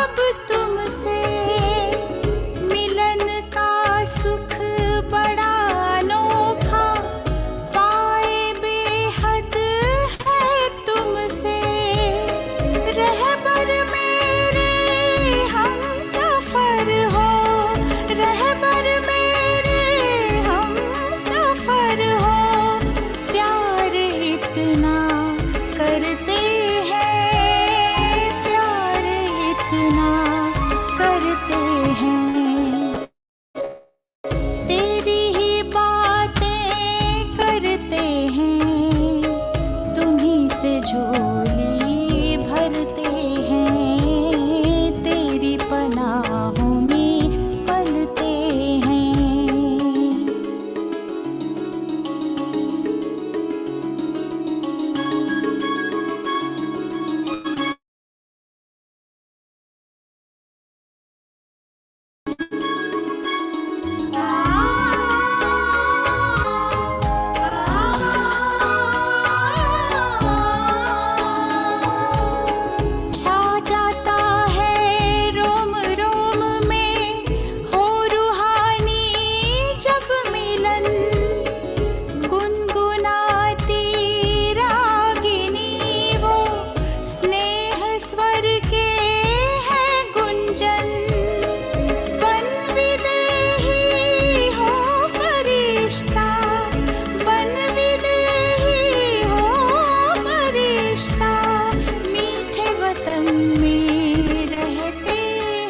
अब तुमसे मिलन का सुख बड़ा अनोखा, पाए बेहद है तुमसे। रहबर मेरे हम सफर हो, रहबर मेरे हम सफर हो, प्यार इतना करते हैं, प्यार इतना करते हैं। तेरी ही बातें करते हैं, तुम्हीं से झोली भरते हैं, तेरी पनाहों में पलते हैं। छा जाता है रोम रोम में, हो रूहानी जब मिलन, गुनगुनाती रागिनी वो, स्नेह स्वर के है गुंजन। बन विदेही हो फरिश्ता, बन विदेही हो फरिश्ता, मीठे वतन में रहते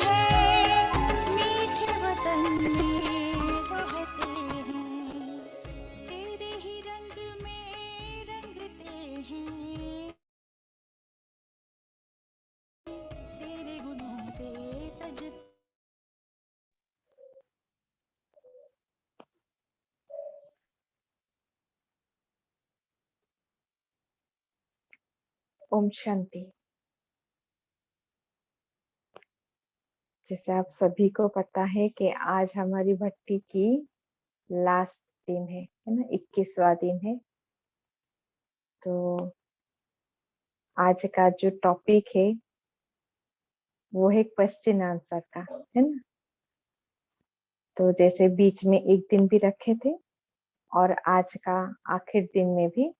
हैं, मीठे वतन में रहते हैं, तेरे ही रंग में रंगते हैं, तेरे गुणों से सजते। ओम शांति। जैसे आप सभी को पता है कि आज हमारी भट्टी की लास्ट दिन है ना, 21वां दिन है। तो आज का जो टॉपिक है वो है क्वेश्चन आंसर का, है ना। तो जैसे बीच में एक दिन भी रखे थे और आज का आखिर दिन में भी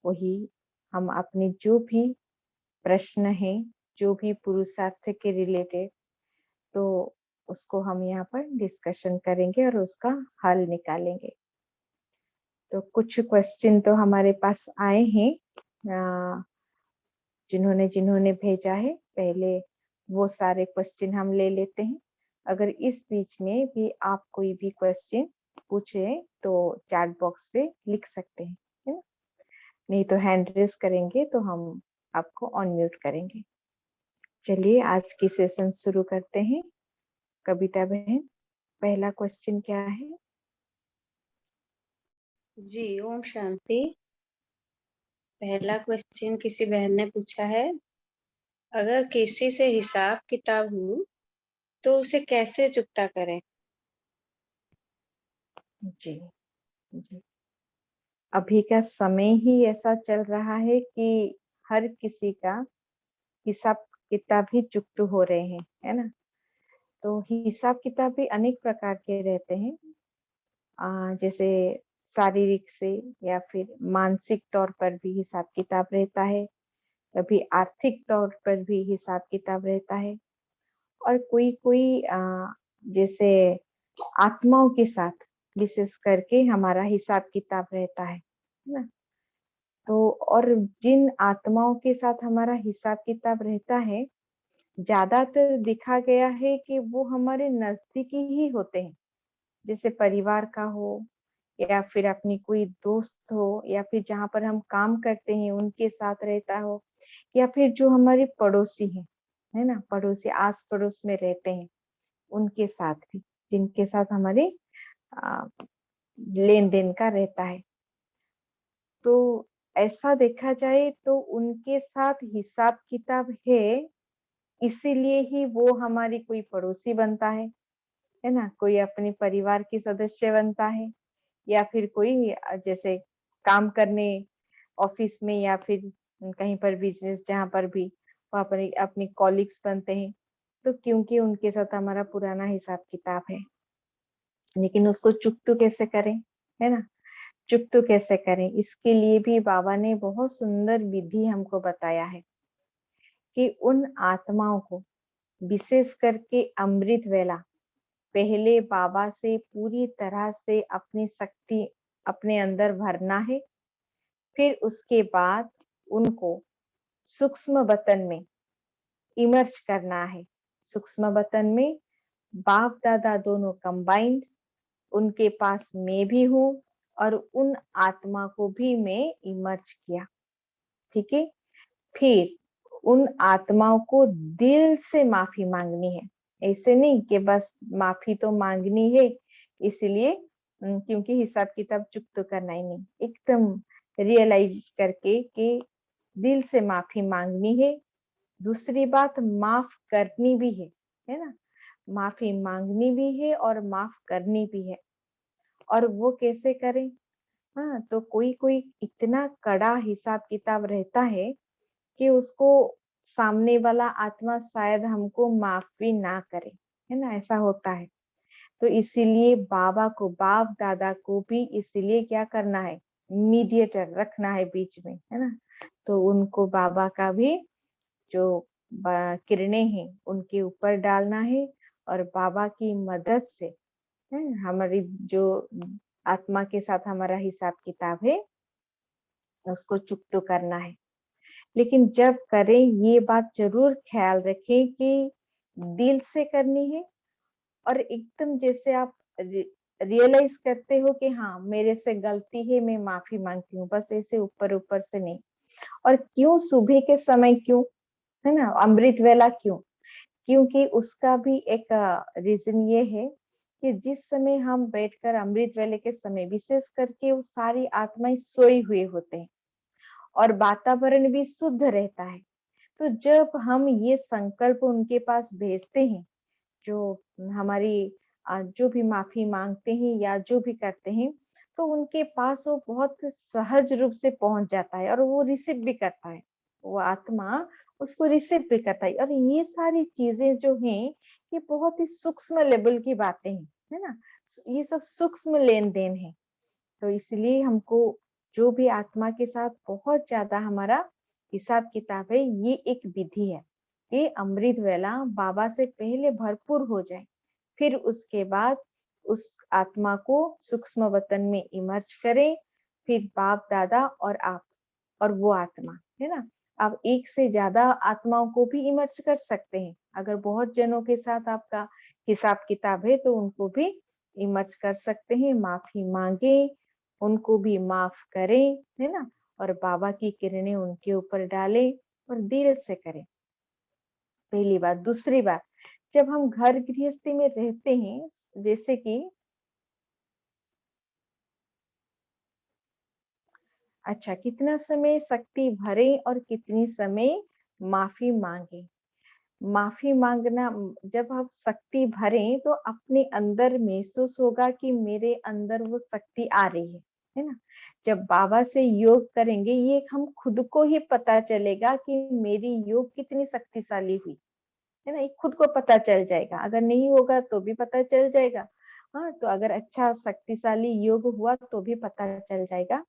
वही, हम अपने जो भी प्रश्न है, जो भी पुरुषार्थ के रिलेटेड, तो उसको हम यहाँ पर डिस्कशन करेंगे और उसका हल निकालेंगे। तो कुछ क्वेश्चन तो हमारे पास आए हैं, जिन्होंने जिन्होंने भेजा है। पहले वो सारे क्वेश्चन हम ले लेते हैं। अगर इस बीच में भी आप कोई भी क्वेश्चन पूछे तो चैट बॉक्स पे लिख सकते हैं, है ना। नहीं तो हैंड रेज करेंगे तो हम आपको ऑन म्यूट करेंगे। चलिए आज की सेशन शुरू करते हैं। कविता बहन, पहला क्वेश्चन क्या है? जी, ओम शांति। पहला क्वेश्चन किसी बहन ने पूछा है, अगर किसी से हिसाब किताब हो तो उसे कैसे चुकता करें? जी जी, अभी का समय ही ऐसा चल रहा है कि हर किसी का हिसाब किताब ही चुकत हो रहे हैं, है ना। तो हिसाब किताब भी अनेक प्रकार के रहते हैं, जैसे शारीरिक से या फिर मानसिक तौर पर भी हिसाब किताब रहता है, कभी आर्थिक तौर पर भी हिसाब किताब रहता है, और कोई कोई जैसे आत्माओं के साथ विशेष करके हमारा हिसाब किताब रहता है ना। तो और जिन आत्माओं के साथ हमारा हिसाब किताब रहता है, ज्यादातर देखा गया है कि वो हमारे नजदीकी ही होते हैं, जैसे परिवार का हो या फिर अपनी कोई दोस्त हो या फिर जहाँ पर हम काम करते हैं उनके साथ रहता हो, या फिर जो हमारे पड़ोसी हैं, है ना, पड़ोसी आस पड़ोस में रहते हैं उनके साथ भी, जिनके साथ हमारे लेन देन का रहता है। तो ऐसा देखा जाए तो उनके साथ हिसाब किताब है, इसीलिए ही वो हमारी कोई पड़ोसी बनता है ना, कोई अपने परिवार की सदस्य बनता है, या फिर कोई जैसे काम करने ऑफिस में या फिर कहीं पर बिजनेस जहाँ पर भी, वहाँ पर अपने कॉलीग्स बनते हैं। तो क्योंकि उनके साथ हमारा पुराना हिसाब किताब है, लेकिन उसको चुकता कैसे करें, है ना? चुकता कैसे करें, इसके लिए भी बाबा ने बहुत सुंदर विधि हमको बताया है कि उन आत्माओं को, विशेष करके अमृत वेला, पहले बाबा से पूरी तरह से अपनी शक्ति अपने अंदर भरना है। फिर उसके बाद उनको सूक्ष्म वतन में इमर्ज करना है। सूक्ष्म वतन में बाप दादा दोनों कंबाइंड, उनके पास मैं भी हूँ और उन आत्मा को भी मैं इमर्ज किया। ठीक है, फिर उन आत्माओं को दिल से माफी मांगनी है। ऐसे नहीं कि बस माफी तो मांगनी है इसलिए क्योंकि हिसाब किताब चुक तो करना ही नहीं, एकदम रियलाइज करके कि दिल से माफी मांगनी है। दूसरी बात, माफ करनी भी है ना? माफी मांगनी भी है और माफ करनी भी है। और वो कैसे करें? हाँ, तो कोई कोई इतना कड़ा हिसाब किताब रहता है कि उसको सामने वाला आत्मा शायद हमको माफ भी ना करे, है ना? ऐसा होता है। तो इसीलिए बाबा को, बाप दादा को भी इसीलिए क्या करना है, मीडिएटर रखना है बीच में, है ना? तो उनको बाबा का भी जो किरणें हैं उनके ऊपर डालना है और बाबा की मदद से, है, हमारी जो आत्मा के साथ हमारा हिसाब किताब है उसको चुकतो करना है। लेकिन जब करें ये बात जरूर ख्याल रखें कि दिल से करनी है और एकदम जैसे आप रियलाइज करते हो कि हाँ मेरे से गलती है, मैं माफी मांगती हूँ, बस ऐसे ऊपर ऊपर से नहीं। और क्यों सुबह के समय, क्यों, है ना, अमृत वेला क्यों? क्योंकि उसका भी एक रीजन ये है कि जिस समय हम बैठकर अमृत वेले के समय, विशेष करके वो सारी आत्माएं सोई हुए होते हैं और वातावरण भी शुद्ध रहता है। तो जब हम ये संकल्प उनके पास भेजते हैं, जो हमारी जो भी माफी मांगते हैं या जो भी करते हैं, तो उनके पास वो बहुत सहज रूप से पहुंच जाता है और वो रिसीव भी करता है, वो आत्मा उसको रिसीव भी करता है। और ये सारी चीजें जो हैं ये बहुत ही सूक्ष्म लेवल की बातें हैं, है ना? ये सब सूक्ष्म लेन देन है। तो इसलिए हमको जो भी आत्मा के साथ बहुत ज्यादा हमारा हिसाब किताब है, ये एक विधि है कि अमृत वेला बाबा से पहले भरपूर हो जाए, फिर उसके बाद उस आत्मा को सूक्ष्म वतन में इमर्ज करें, फिर बाप दादा और आप और वो आत्मा, है ना? आप एक से ज्यादा आत्माओं को भी इमर्ज कर सकते हैं। अगर बहुत जनों के साथ आपका हिसाब किताब है तो उनको भी इमर्ज कर सकते हैं। माफी मांगे, उनको भी माफ करें, है ना? और बाबा की किरणें उनके ऊपर डालें और दिल से करें, पहली बात। दूसरी बात, जब हम घर गृहस्थी में रहते हैं, जैसे कि अच्छा, कितना समय शक्ति भरे और कितनी समय माफी मांगे? माफी मांगना, जब आप शक्ति भरें तो अपने अंदर महसूस होगा कि मेरे अंदर वो शक्ति आ रही है ना? जब बाबा से योग करेंगे, ये हम खुद को ही पता चलेगा कि मेरी योग कितनी शक्तिशाली हुई, है ना? ये खुद को पता चल जाएगा। अगर नहीं होगा तो भी पता चल जाएगा। हाँ, तो अगर अच्छा शक्तिशाली योग हुआ तो भी पता चल जाएगा।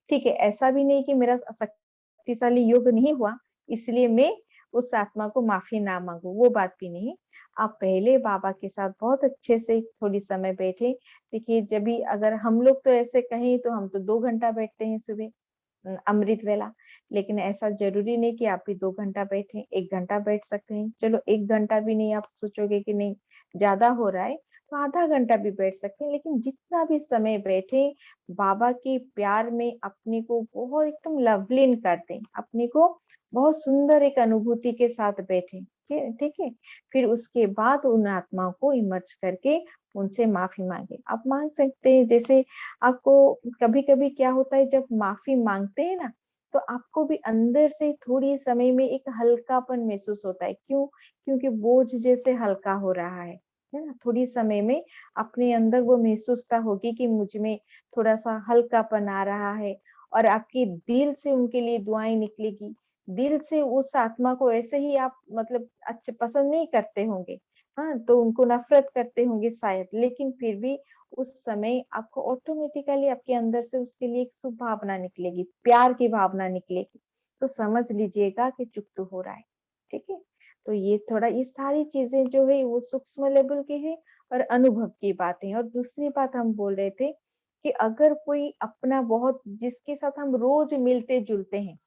ठीक है, ऐसा भी नहीं कि मेरा शक्तिशाली योग नहीं हुआ इसलिए मैं उस आत्मा को माफी ना मांगू, वो बात भी नहीं। आप पहले बाबा के साथ बहुत अच्छे से थोड़ी समय बैठे। देखिए, जब भी अगर हम लोग तो ऐसे कहें तो हम तो 2 घंटा बैठते हैं सुबह अमृत वेला, लेकिन ऐसा जरूरी नहीं कि आप भी 2 घंटा बैठे, 1 घंटा बैठ सकते हैं। चलो 1 घंटा भी नहीं, आप सोचोगे कि नहीं ज्यादा हो रहा है तो आधा घंटा भी बैठ सकते हैं, लेकिन जितना भी समय बैठे बाबा के प्यार में अपने को बहुत एकदम लवलीन कर दें, अपने को बहुत सुंदर एक अनुभूति के साथ बैठे। ठीक है, फिर उसके बाद उन आत्माओं को इमर्ज करके उनसे माफी मांगे। आप मांग सकते हैं, जैसे आपको कभी कभी क्या होता है जब माफी मांगते हैं ना, तो आपको भी अंदर से थोड़ी समय में एक हल्कापन महसूस होता है। क्यों? क्योंकि बोझ जैसे हल्का हो रहा है ना? थोड़ी समय में अपने अंदर वो महसूसता होगी कि मुझ में थोड़ा सा हल्कापन आ रहा है और आपके दिल से उनके लिए दुआएं निकलेगी। दिल से उस आत्मा को ऐसे ही आप मतलब अच्छे पसंद नहीं करते होंगे, हाँ, तो उनको नफ़रत करते होंगे शायद, लेकिन फिर भी उस समय आपको ऑटोमेटिकली आपके अंदर से उसके लिए एक शुभ भावना निकलेगी, प्यार की भावना निकलेगी। तो समझ लीजिएगा कि चुकतु हो रहा है, ठीक है? तो ये थोड़ा ये सारी चीज़ें जो है वो सूक्ष्म लेवल की है और अनुभव की बातें हैं। और दूसरी बात हम बोल रहे थे कि अगर कोई अपना बहुत जिसके साथ हम रोज़ मिलते-जुलते हैं,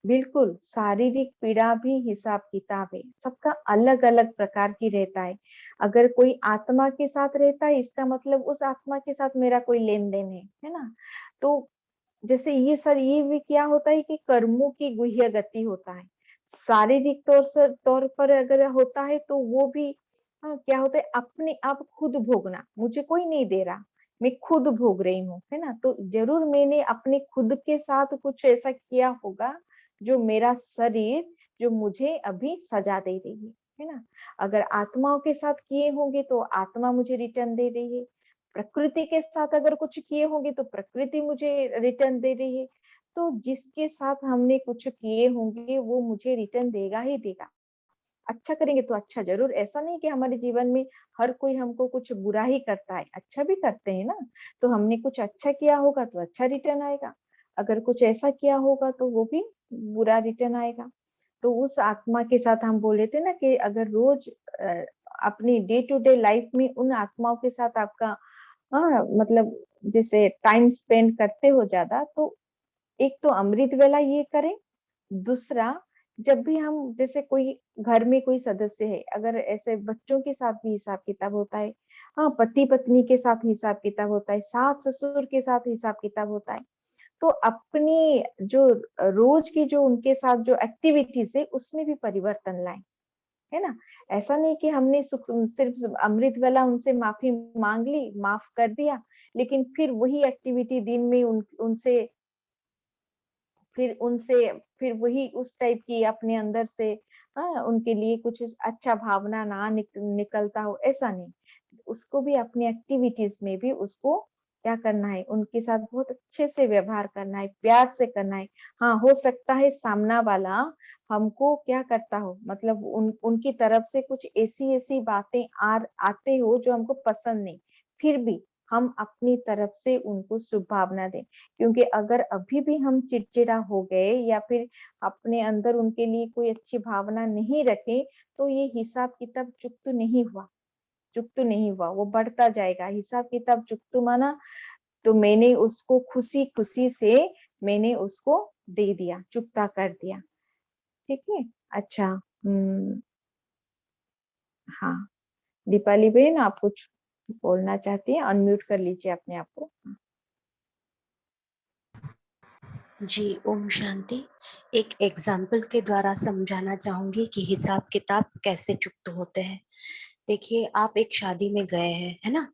बिल्कुल, शारीरिक पीड़ा भी हिसाब-किताब है, सबका अलग-अलग प्रकार की रहता है। अगर कोई आत्मा के साथ रहता है, इसका मतलब उस आत्मा के साथ मेरा कोई लेन-देन है ना? तो जैसे ये भी क्या होता है कि कर्मों की गुह्य गति होता है। शारीरिक तौर पर अगर होता है तो वो भी क्या होता है अपने आप खुद भोगना, मुझे कोई नहीं दे रहा, मैं खुद भोग रही हूँ, है ना? तो ज़रूर मैंने अपने खुद के साथ कुछ ऐसा किया होगा, जो मेरा शरीर जो मुझे अभी सज़ा दे रही है ना? अगर आत्माओं के साथ किए होंगे तो आत्मा मुझे रिटर्न दे रही है। प्रकृति के साथ अगर कुछ किए होंगे तो प्रकृति मुझे रिटर्न दे रही है। तो जिसके साथ हमने कुछ किए होंगे वो मुझे रिटर्न देगा ही देगा। अच्छा करेंगे तो अच्छा ज़रूर, ऐसा नहीं कि हमारे जीवन में हर कोई हमको कुछ बुरा ही करता है, अच्छा भी करते हैं ना। तो हमने कुछ अच्छा किया होगा तो अच्छा रिटर्न आएगा, अगर कुछ ऐसा किया होगा तो वो भी बुरा रिटर्न आएगा। तो उस आत्मा के साथ हम बोल रहे थे ना कि अगर रोज़ अपनी डे टू डे लाइफ में उन आत्माओं के साथ आपका हाँ, मतलब जैसे टाइम स्पेंड करते हो ज़्यादा तो एक तो अमृत वेला ये करें, दूसरा जब भी हम जैसे कोई घर में कोई सदस्य है, अगर ऐसे बच्चों के साथ भी हिसाब-किताब होता है, हाँ, पति-पत्नी के साथ हिसाब-किताब होता है, सास-ससुर के साथ हिसाब-किताब होता है, तो अपनी जो रोज़ की जो उनके साथ जो एक्टिविटीज़ है, उसमें भी परिवर्तन लाएँ। है ना? ऐसा नहीं कि हमने सिर्फ़ अमृत वेला उनसे माफ़ी माँग ली, माफ़ कर दिया, लेकिन फिर वही एक्टिविटी दिन में उनसे फिर उनसे फिर वही उस टाइप की अपने अंदर से उनके लिए कुछ अच्छा भावना ना निकलता हो, ऐसा नहीं। उसको भी अपनी एक्टिविटीज़ में भी उसको क्या करना है, उनके साथ बहुत अच्छे से व्यवहार करना है, प्यार से करना है। हाँ, हो सकता है सामना वाला हमको क्या करता हो, मतलब उनकी तरफ से कुछ ऐसी-ऐसी बातें आते हो जो हमको पसंद नहीं, फिर भी हम अपनी तरफ से उनको शुभ भावना दें। क्योंकि अगर अभी भी हम चिड़चिड़ा हो गए या फिर अपने अंदर उनके लिए कोई अच्छी भावना नहीं रखे, तो ये हिसाब-किताब चुकतो नहीं हुआ, वो बढ़ता जाएगा। हिसाब-किताब चुकतो माना तो मैंने उसको खुशी-खुशी से मैंने उसको दे दिया, चुकता कर दिया, ठीक है? अच्छा, हाँ, दीपाली बहन आप कुछ बोलना चाहती हैं? अनम्यूट कर लीजिए अपने आप को। जी, ओम शांति। एक एग्जाम्पल के द्वारा समझाना चाहूंगी कि हिसाब किताब कैसे चुकते होते हैं। देखिए, आप एक शादी में गए हैं, है ना?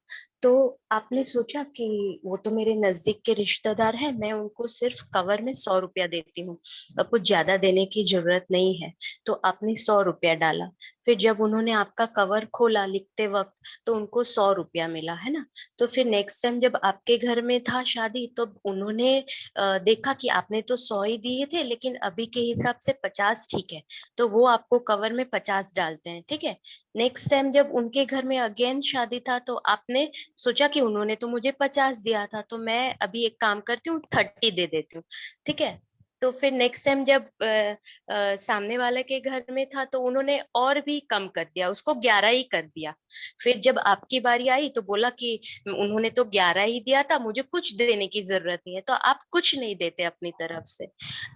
तो आपने सोचा कि वो तो मेरे नजदीक के रिश्तेदार हैं, मैं उनको सिर्फ कवर में 100 रुपया देती हूँ, अब कुछ ज्यादा देने की जरूरत नहीं है। तो आपने 100 रुपया डाला। फिर जब उन्होंने आपका कवर खोला लिखते वक्त, तो उनको 100 रुपया मिला, है ना? तो फिर नेक्स्ट टाइम जब आपके घर में था शादी, तो उन्होंने देखा कि आपने तो 100 ही दिए थे, लेकिन अभी के हिसाब से 50 ठीक है, तो वो आपको कवर में 50 डालते हैं, ठीक है। नेक्स्ट टाइम जब उनके घर में अगेन शादी था, तो आपने सोचा कि उन्होंने तो मुझे 50 दिया था, तो मैं अभी एक काम करती हूँ, 30 दे देती हूँ, ठीक है। तो फिर नेक्स्ट टाइम जब सामने वाले के घर में था, तो उन्होंने और भी कम कर दिया, उसको 11 ही कर दिया। फिर जब आपकी बारी आई तो बोला कि उन्होंने तो 11 ही दिया था, मुझे कुछ देने की जरूरत नहीं है, तो आप कुछ नहीं देते अपनी तरफ से।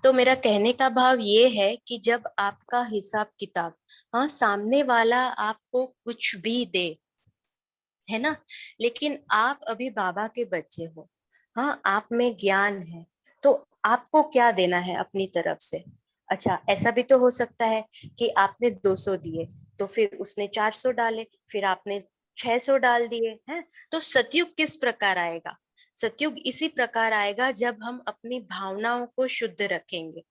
तो मेरा कहने का भाव ये है कि जब आपका हिसाब किताब, हाँ, सामने वाला आपको कुछ भी दे, है ना, लेकिन आप अभी बाबा के बच्चे हो, हाँ, आप में ज्ञान है, तो आपको क्या देना है अपनी तरफ से। अच्छा, ऐसा भी तो हो सकता है कि आपने 200 दिए, तो फिर उसने 400 डाले, फिर आपने 600 डाल दिए हैं। तो सतयुग किस प्रकार आएगा? सतयुग इसी प्रकार आएगा जब हम अपनी भावनाओं को शुद्ध रखेंगे।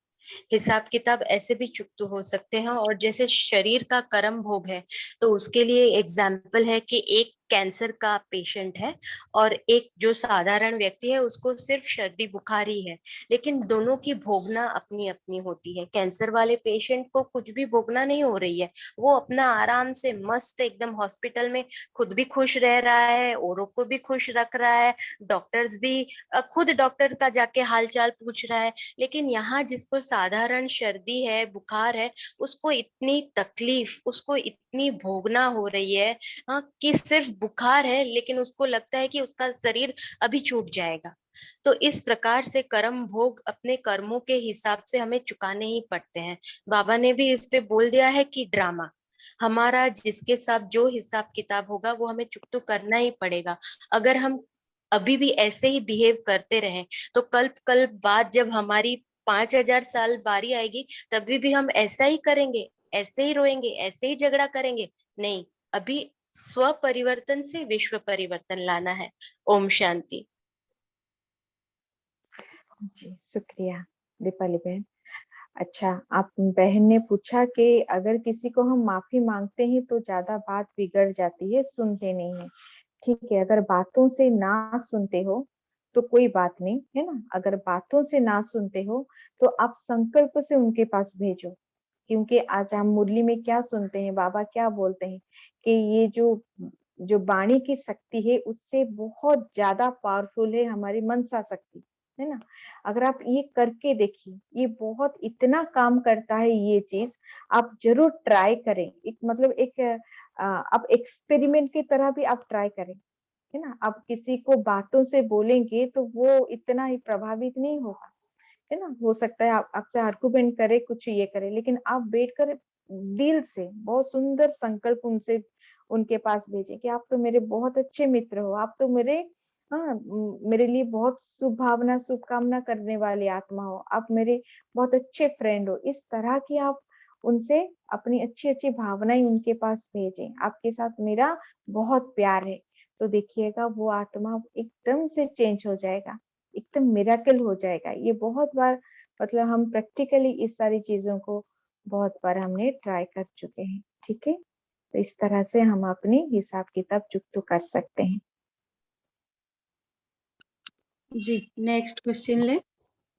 हिसाब किताब ऐसे भी चुकते हो सकते हैं। और जैसे शरीर का कर्म भोग है, तो उसके लिए एग्जाम्पल है कि एक कैंसर का पेशेंट है और एक जो साधारण व्यक्ति है उसको सिर्फ सर्दी बुखार ही है, लेकिन दोनों की भोगना अपनी अपनी होती है। कैंसर वाले पेशेंट को कुछ भी भोगना नहीं हो रही है, वो अपना आराम से मस्त एकदम हॉस्पिटल में खुद भी खुश रह रहा है, औरों को भी खुश रख रहा है, डॉक्टर्स भी खुद डॉक्टर का जाके हालचाल पूछ रहा है। लेकिन यहाँ जिसको साधारण सर्दी है, बुखार है, उसको इतनी तकलीफ, उसको इतनी भोगना हो रही है, हाँ, कि सिर्फ बुखार है लेकिन उसको लगता है कि उसका शरीर अभी छूट जाएगा। तो इस प्रकार से कर्म भोग अपने कर्मों के हिसाब से हमें चुकाने ही पड़ते हैं। बाबा ने भी इस पे बोल दिया है कि ड्रामा हमारा, जिसके साथ जो हिसाब किताब होगा वो हमें चुकतो करना ही पड़ेगा। अगर हम अभी भी ऐसे ही बिहेव करते रहें तो कल कल बाद जब हमारी 5,000 साल बारी आएगी तभी भी हम ऐसा ही करेंगे, ऐसे ही रोएंगे, ऐसे ही झगड़ा करेंगे। नहीं, अभी स्व परिवर्तन से विश्व परिवर्तन लाना है। ओम शांति। जी शुक्रिया दीपाली बहन। अच्छा, आप बहन ने पूछा कि अगर किसी को हम माफी मांगते हैं तो ज्यादा बात बिगड़ जाती है, सुनते नहीं है। ठीक है, अगर बातों से ना सुनते हो तो कोई बात नहीं है ना। अगर बातों से ना सुनते हो तो आप संकल्प से उनके पास भेजो। क्योंकि आज हम मुरली में क्या सुनते हैं, बाबा क्या बोलते हैं कि ये जो जो वाणी की शक्ति है उससे बहुत ज्यादा पावरफुल है हमारी मनसा शक्ति, है ना। अगर आप ये करके देखिए, ये बहुत इतना काम करता है ये चीज, आप जरूर ट्राई करें। एक मतलब एक आप एक्सपेरिमेंट की तरह भी आप ट्राई करें, है ना। आप किसी को बातों से बोलेंगे तो वो इतना ही प्रभावित नहीं होगा, है ना। हो सकता है आप आपसे आर्गुमेंट करे, कुछ ये करे, लेकिन आप बैठकर दिल से बहुत सुंदर संकल्प उनसे उनके पास भेजें कि आप तो मेरे बहुत अच्छे मित्र हो, आप तो मेरे हाँ मेरे लिए बहुत शुभ भावना शुभकामना करने वाली आत्मा हो, आप मेरे बहुत अच्छे फ्रेंड हो। इस तरह की आप उनसे अपनी अच्छी अच्छी भावनाएं उनके पास भेजें, आपके साथ मेरा बहुत प्यार है। तो देखिएगा वो आत्मा एकदम से चेंज हो जाएगा, एकदम मिरेकल हो जाएगा। ये बहुत बार मतलब हम प्रैक्टिकली इस सारी चीजों को बहुत बार हमने ट्राई कर चुके हैं। ठीक है, तो इस तरह से हम अपनी हिसाब किताब चुकतो कर सकते हैं। जी, नेक्स्ट क्वेश्चन ले।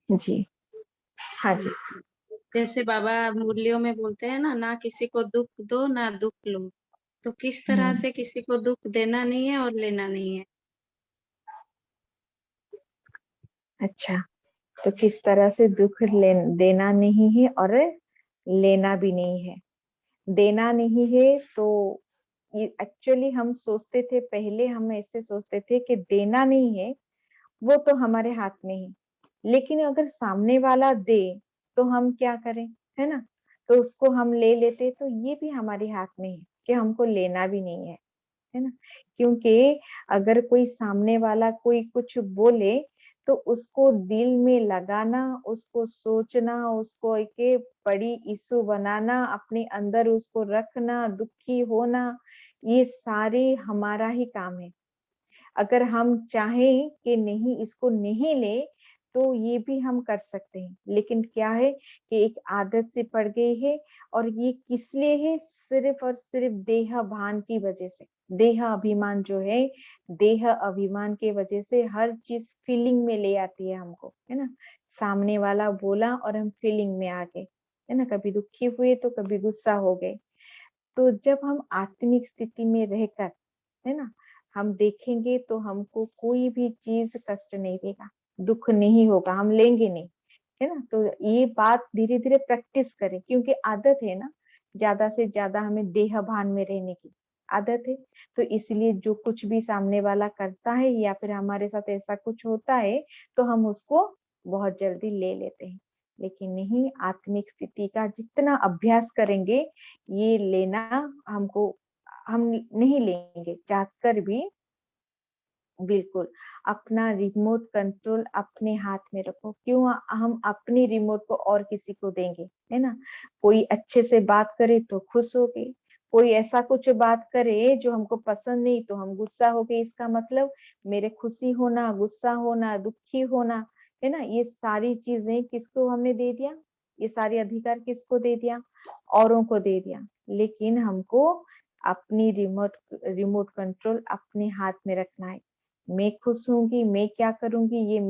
जी हाँ जी। जैसे बाबा मुरलियों में बोलते हैं ना, ना किसी को दुख दो ना दुख लो, तो किस तरह से किसी को दुख देना नहीं है और लेना नहीं है? अच्छा, तो किस तरह से दुख देना नहीं है और लेना भी नहीं है। देना नहीं है तो ये एक्चुअली हम सोचते थे, पहले हम ऐसे सोचते थे कि देना नहीं है, वो तो हमारे हाथ में है। लेकिन अगर सामने वाला दे तो हम क्या करें, है ना। तो उसको हम ले लेते, तो ये भी हमारे हाथ में है कि हमको लेना भी नहीं है ना। क्योंकि अगर कोई सामने वाला कोई कुछ बोले तो उसको दिल में लगाना, उसको सोचना, उसको एक बड़ी इशू बनाना, अपने अंदर उसको रखना, दुखी होना, ये सारे हमारा ही काम है। अगर हम चाहें कि नहीं इसको नहीं ले तो ये भी हम कर सकते हैं, लेकिन क्या है कि एक आदत से पड़ गई है। और ये किस लिए है, सिर्फ और सिर्फ देह भान की वजह से। देह अभिमान जो है, देह अभिमान के वजह से हर चीज फीलिंग में ले आती है हमको, है ना। सामने वाला बोला और हम फीलिंग में आ गए, है ना, कभी दुखी हुए तो कभी गुस्सा हो गए। तो जब हम आत्मिक स्थिति में रहकर, है ना, हम देखेंगे तो हमको कोई भी चीज कष्ट नहीं देगा, दुख नहीं होगा, हम लेंगे नहीं, है ना। तो ये बात धीरे धीरे प्रैक्टिस करें, क्योंकि आदत है ना, ज्यादा से ज्यादा हमें देह भान में रहने की आदत है। तो इसलिए जो कुछ भी सामने वाला करता है या फिर हमारे साथ ऐसा कुछ होता है तो हम उसको बहुत जल्दी ले लेते हैं। लेकिन नहीं, आत्मिक स्थिति का जितना अभ्यास करेंगे, ये लेना हमको हम नहीं लेंगे चाहकर भी। बिल्कुल, अपना रिमोट कंट्रोल अपने हाथ में रखो। क्यों हम अपनी रिमोट को और किसी को देंगे, है ना। कोई अच्छे से बात करे तो खुश हो गए, कोई ऐसा कुछ बात करे जो हमको पसंद नहीं तो हम गुस्सा हो गए। इसका मतलब मेरे खुशी होना, गुस्सा होना, दुखी होना, है ना, ये सारी चीजें किसको हमने दे दिया, ये सारे अधिकार किसको दे दिया, औरों को दे दिया। लेकिन हमको अपनी रिमोट कंट्रोल अपने हाथ में रखना है। मैं खुश होंगी, मैं क्या करूंगी, ये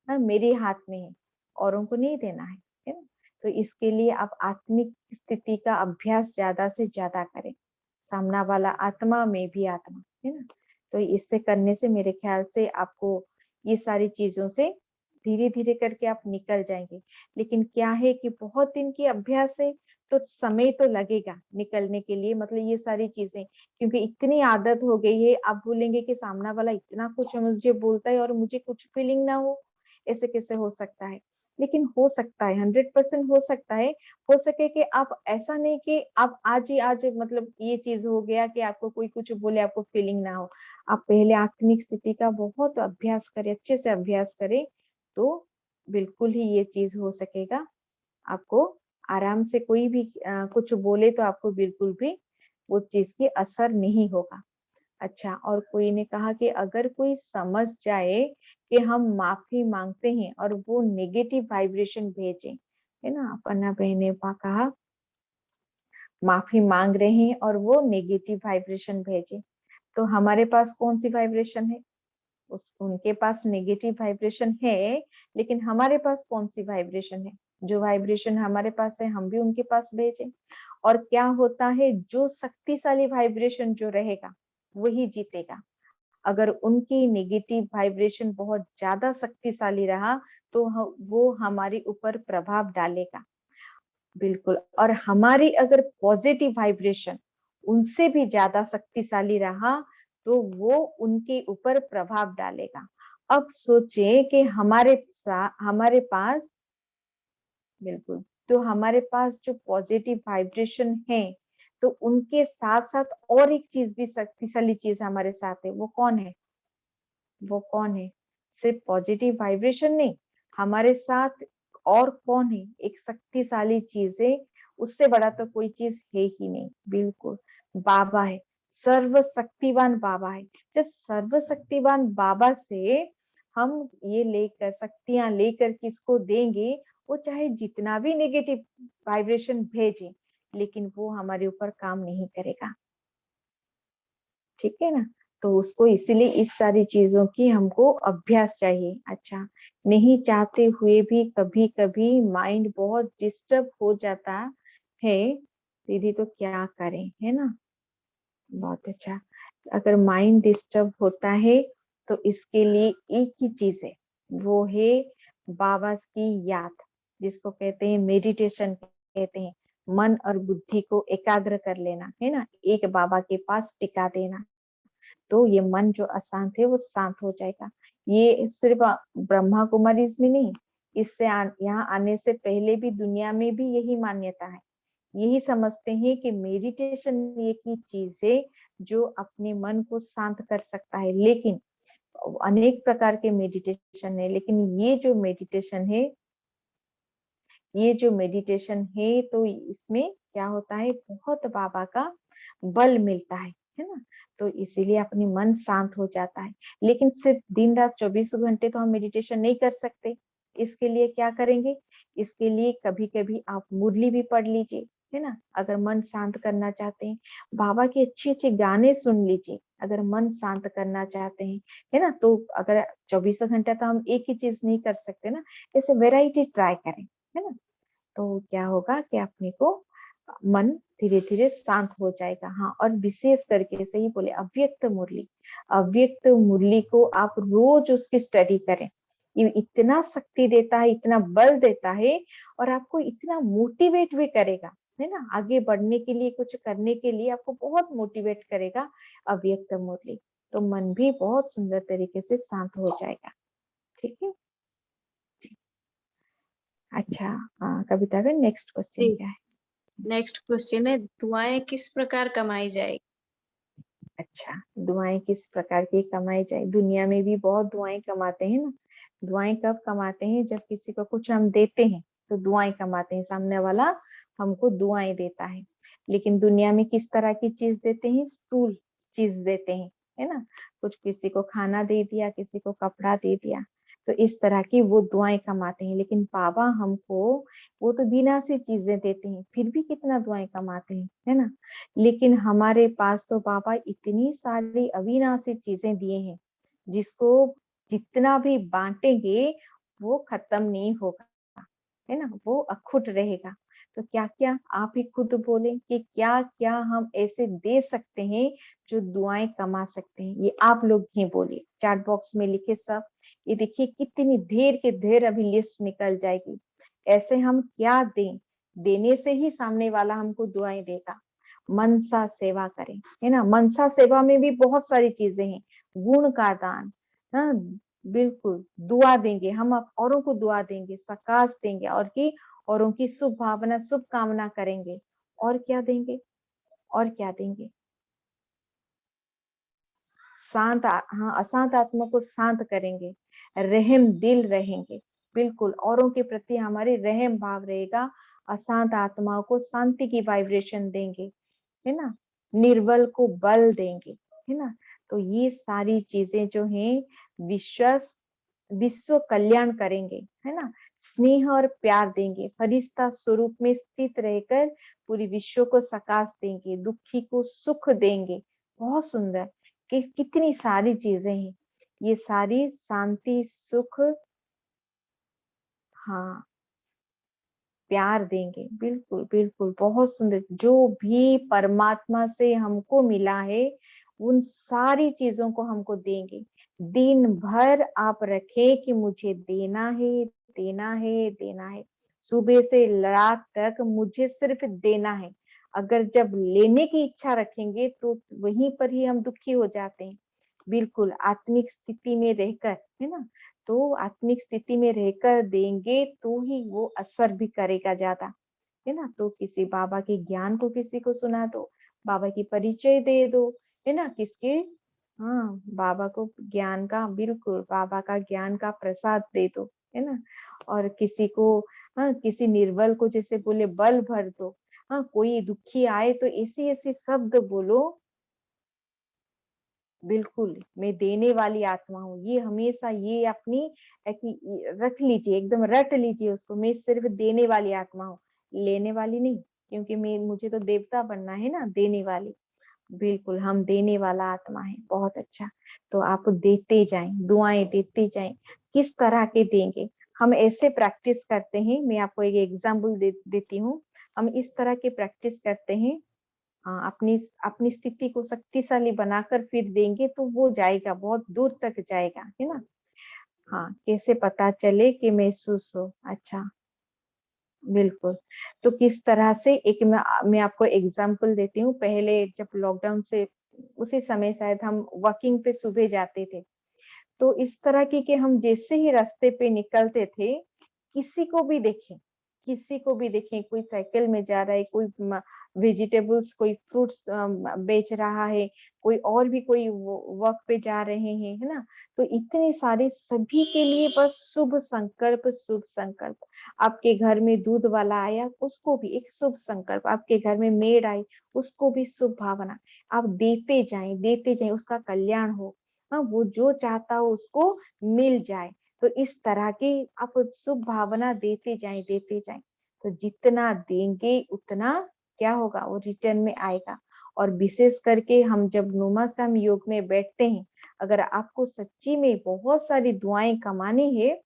मेरे हाथ में है, औरों को नहीं देना है ना। तो इसके लिए आप आत्मिक स्थिति का अभ्यास ज्यादा से ज्यादा करें। सामना वाला आत्मा में भी आत्मा, है ना। तो इससे करने से मेरे ख्याल से आपको ये सारी चीजों से धीरे धीरे करके आप निकल जाएंगे। लेकिन क्या है कि बहुत दिन की अभ्यास है, तो समय तो लगेगा निकलने के लिए, मतलब ये सारी चीजें, क्योंकि इतनी आदत हो गई है। आप बोलेंगे कि सामना वाला इतना कुछ मुझे बोलता है और मुझे कुछ फीलिंग ना हो, ऐसे कैसे हो सकता है। लेकिन हो सकता है, 100% हो सकता है। हो सके कि आप ऐसा नहीं कि आप आज ही आज मतलब ये चीज हो गया कि आपको कोई कुछ बोले आपको फीलिंग ना हो। आप पहले आत्मिक स्थिति का बहुत अभ्यास करें, अच्छे से अभ्यास करें, तो बिल्कुल ही ये चीज हो सकेगा। आपको आराम से कोई भी कुछ बोले तो आपको बिल्कुल भी उस चीज की असर नहीं होगा। अच्छा, और कोई ने कहा कि अगर कोई समझ जाए कि हम माफी मांगते हैं और वो नेगेटिव वाइब्रेशन भेजे, है ना, अपना बहने कहा माफी मांग रहे हैं और वो नेगेटिव वाइब्रेशन भेजे, तो हमारे पास कौन सी वाइब्रेशन है? उनके पास नेगेटिव वाइब्रेशन है, लेकिन हमारे पास कौन सी वाइब्रेशन है? जो वाइब्रेशन हमारे पास है हम भी उनके पास भेजें। और क्या होता है, जो शक्तिशाली वाइब्रेशन जो रहेगा वही जीतेगा। अगर उनकी नेगेटिव वाइब्रेशन बहुत ज्यादा शक्तिशाली रहा तो वो हमारे ऊपर प्रभाव डालेगा। बिल्कुल। और हमारी अगर पॉजिटिव वाइब्रेशन उनसे भी ज्यादा शक्तिशाली रहा तो वो उनके ऊपर प्रभाव डालेगा। अब सोचें कि हमारे पास, बिल्कुल, तो हमारे पास जो पॉजिटिव वाइब्रेशन है, तो उनके साथ साथ और एक चीज भी शक्तिशाली चीज हमारे साथ है, वो कौन है? वो कौन है? सिर्फ पॉजिटिव वाइब्रेशन नहीं, हमारे साथ और कौन है? एक शक्तिशाली चीज है, उससे बड़ा तो कोई चीज है ही नहीं। बिल्कुल, बाबा है, सर्वशक्तिवान बाबा है। जब सर्वशक्तिवान बाबा से हम ये लेकर शक्तियां लेकर किसको देंगे, वो चाहे जितना भी नेगेटिव वाइब्रेशन भेजे, लेकिन वो हमारे ऊपर काम नहीं करेगा। ठीक है ना। तो उसको इसीलिए इस सारी चीजों की हमको अभ्यास चाहिए। अच्छा, नहीं चाहते हुए भी कभी कभी माइंड बहुत डिस्टर्ब हो जाता है दीदी, तो क्या करें, है ना। बहुत अच्छा। अगर माइंड डिस्टर्ब होता है तो इसके लिए एक ही चीज है, वो है बाबा की याद, जिसको कहते हैं मेडिटेशन कहते हैं। मन और बुद्धि को एकाग्र कर लेना, है ना, एक बाबा के पास टिका देना, तो ये मन जो अशांत है वो शांत हो जाएगा। ये सिर्फ ब्रह्मा कुमारीज में नहीं, इससे यहाँ आने से पहले भी दुनिया में भी यही मान्यता है। यही समझते हैं कि मेडिटेशन एक ही चीज है जो अपने मन को शांत कर सकता है। लेकिन अनेक प्रकार के मेडिटेशन है, लेकिन ये जो मेडिटेशन है तो इसमें क्या होता है, बहुत बाबा का बल मिलता है ना। तो इसीलिए अपनी मन शांत हो जाता है। लेकिन सिर्फ दिन रात 24 घंटे तो हम मेडिटेशन नहीं कर सकते। इसके लिए क्या करेंगे, इसके लिए कभी कभी आप मुरली भी पढ़ लीजिए, है ना, अगर मन शांत करना चाहते हैं। बाबा के अच्छे अच्छे गाने सुन लीजिए अगर मन शांत करना चाहते हैं, है ना। तो अगर 24 घंटा तो हम एक ही चीज नहीं कर सकते ना, ऐसे वेराइटी ट्राई करें, है ना। तो क्या होगा कि अपने को मन धीरे धीरे शांत हो जाएगा। हाँ, और विशेष करके सही बोले, अव्यक्त मुरली को आप रोज उसकी स्टडी करें। ये इतना शक्ति देता है, इतना बल देता है, और आपको इतना मोटिवेट भी करेगा, है ना, आगे बढ़ने के लिए, कुछ करने के लिए आपको बहुत मोटिवेट करेगा अव्यक्त मुरली। तो मन भी बहुत सुंदर तरीके से शांत हो जाएगा। ठीक है। अच्छा, कविता बहन, नेक्स्ट क्वेश्चन जी, क्या है? नेक्स्ट क्वेश्चन है, दुआएं किस प्रकार कमाई जाए? अच्छा, दुआएं किस प्रकार की कमाई जाए? दुनिया में भी बहुत दुआएं कमाते हैं ना। दुआएं कब कमाते हैं? जब किसी को कुछ हम देते हैं तो दुआएं कमाते हैं, सामने वाला हमको दुआएं देता है। लेकिन दुनिया में किस तरह की चीज देते हैं? स्थूल चीज देते हैं, है ना। कुछ किसी को खाना दे दिया, किसी को कपड़ा दे दिया, तो इस तरह की वो दुआएं कमाते हैं। लेकिन बाबा हमको वो तो विनाशी चीजें देते हैं, फिर भी कितना दुआएं कमाते हैं, है ना। लेकिन हमारे पास तो बाबा इतनी सारी अविनाशी चीजें दिए हैं, जिसको जितना भी बांटेंगे वो खत्म नहीं होगा, है ना, वो अखुट रहेगा। तो क्या क्या आप ही खुद बोलें कि क्या क्या हम ऐसे दे सकते हैं जो दुआएं कमा सकते हैं। ये आप लोग ही बोलिए, चैट बॉक्स में लिखे सब। ये देखिए कितनी देर के देर अभी लिस्ट निकल जाएगी। ऐसे हम क्या दें, देने से ही सामने वाला हमको दुआएं देगा। मनसा सेवा करें, है ना। मनसा सेवा में भी बहुत सारी चीजें हैं। गुण का दान, हाँ बिल्कुल, दुआ देंगे हम, औरों को दुआ देंगे, सकाश देंगे, और की औरों की शुभ भावना शुभ कामना करेंगे। और क्या देंगे, और क्या देंगे, हाँ अशांत आत्मा को शांत करेंगे, रहम दिल रहेंगे। बिल्कुल, औरों के प्रति हमारे रहम भाव रहेगा। अशांत आत्माओं को शांति की वाइब्रेशन देंगे, है ना। निर्बल को बल देंगे, है ना। तो ये सारी चीजें जो हैं विश्वास विश्व कल्याण करेंगे, है ना। स्नेह और प्यार देंगे, फरिश्ता स्वरूप में स्थित रहकर पूरी विश्व को सकाश देंगे, दुखी को सुख देंगे। बहुत सुंदर, कि कितनी सारी चीजें हैं ये सारी, शांति सुख, हाँ प्यार देंगे। बिल्कुल बिल्कुल, बहुत सुंदर। जो भी परमात्मा से हमको मिला है उन सारी चीजों को हमको देंगे। दिन भर आप रखे कि मुझे देना है, देना है, देना है, सुबह से रात तक मुझे सिर्फ देना है। अगर जब लेने की इच्छा रखेंगे तो वहीं पर ही हम दुखी हो जाते हैं। बिल्कुल, आत्मिक स्थिति में रहकर, है ना। तो आत्मिक स्थिति में रहकर देंगे तो ही वो असर भी करेगा ज्यादा, है ना। तो किसी बाबा के ज्ञान को किसी को सुना दो, बाबा की परिचय दे दो, है ना। किसके, हाँ बाबा को ज्ञान का, बिल्कुल बाबा का ज्ञान का प्रसाद दे दो, है ना। और किसी को, हाँ किसी निर्बल को जैसे बोले बल भर दो। हाँ कोई दुखी आए तो ऐसी ऐसी शब्द बोलो, बिल्कुल मैं देने वाली आत्मा हूँ। ये हमेशा ये अपनी रख लीजिए, एकदम रट लीजिए उसको, मैं सिर्फ देने वाली आत्मा हूँ, लेने वाली नहीं। क्योंकि मैं मुझे तो देवता बनना है ना, देने वाली। बिल्कुल हम देने वाला आत्मा है। बहुत अच्छा, तो आप देते जाएं, दुआएं देते जाएं। किस तरह के देंगे, हम ऐसे प्रैक्टिस करते हैं। मैं आपको एक एग्जाम्पल देती हूँ। हम इस तरह की प्रैक्टिस करते हैं, हाँ अपनी अपनी स्थिति को शक्तिशाली बनाकर फिर देंगे तो वो जाएगा, बहुत दूर तक जाएगा, है ना। हाँ कैसे पता चले कि महसूस हो, अच्छा बिल्कुल। तो किस तरह से, एक मैं आपको एग्जांपल देती हूँ। पहले जब लॉकडाउन से उसी समय शायद हम वॉकिंग पे सुबह जाते थे, तो इस तरह की कि हम जैसे ही रास्ते पे निकलते थे, किसी को भी देखें, किसी को भी देखें, कोई साइकिल में जा रहा है, कोई वेजिटेबल्स, कोई फ्रूट्स बेच रहा है, कोई और भी कोई वॉक पे जा रहे हैं, है ना। तो इतने सारे, सभी के लिए बस शुभ संकल्प, शुभ संकल्प। आपके घर में दूध वाला आया, उसको भी एक शुभ संकल्प। आपके घर में मेड आई, उसको भी शुभ भावना। आप देते जाएं, उसका कल्याण हो, हाँ वो जो चाहता हो उसको मिल जाए। तो इस तरह की आप शुभ भावना देते जाएं, देते जाएं। तो जितना देंगे उतना क्या होगा, वो रिटर्न में आएगा। और विशेष करके हम जब नुमासम योग में बैठते हैं, अगर आपको सच्ची में बहुत सारी दुआएं कमानी है,